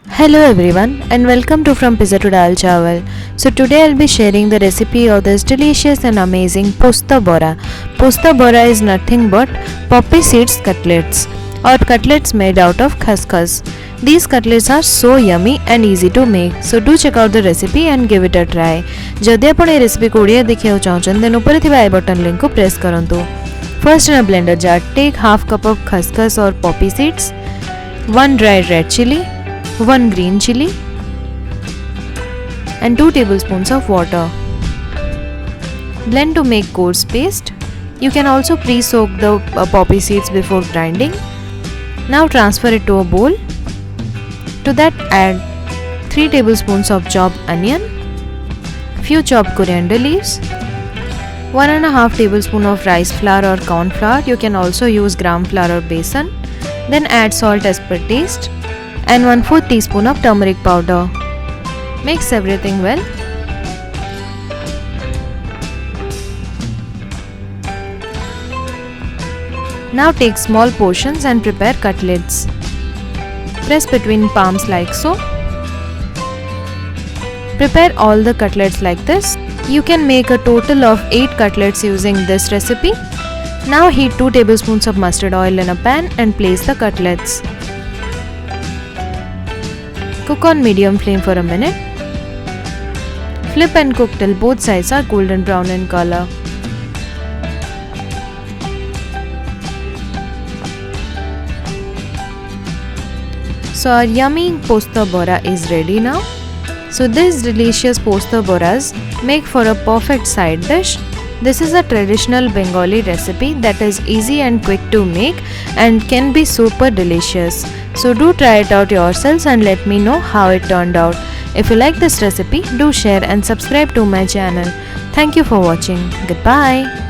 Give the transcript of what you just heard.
Hello everyone and welcome to From Pizza to Dal Chawal. So today I'll be sharing the recipe of this delicious and amazing Posta Bara. Posta Bara is nothing but poppy seeds cutlets or cutlets made out of khus khus. These cutlets are so yummy and easy to make. So do check out the recipe and give it a try. जदि आपण ए recipe को ओडिया देखिया चाहछन then ऊपर थिबा आई button link को press करंतु. First in a blender jar take half cup of khus khus or poppy seeds, 1 dried red chili, 1 green chili and 2 tablespoons of water. Blend to make coarse paste. You can also pre-soak the poppy seeds before grinding. Now transfer it to a bowl. To that add 3 tablespoons of chopped onion, few chopped coriander leaves, 1.5 tablespoon of rice flour or corn flour. You can also use gram flour or besan. Then add salt as per taste and 1/4 teaspoon of turmeric powder. Mix everything well. Now take small portions and prepare cutlets. Press between palms like so. Prepare all the cutlets like this. You can make a total of 8 cutlets using this recipe. Now heat 2 tablespoons of mustard oil in a pan and place the cutlets. Cook on medium flame for a minute. Flip and cook till both sides are golden brown in color. So our yummy Posta Bara is ready now. So these delicious Posta Baras make for a perfect side dish. This is a traditional Bengali recipe that is easy and quick to make and can be super delicious. So do try it out yourselves and let me know how it turned out. If you like this recipe, do share and subscribe to my channel. Thank you for watching. Goodbye.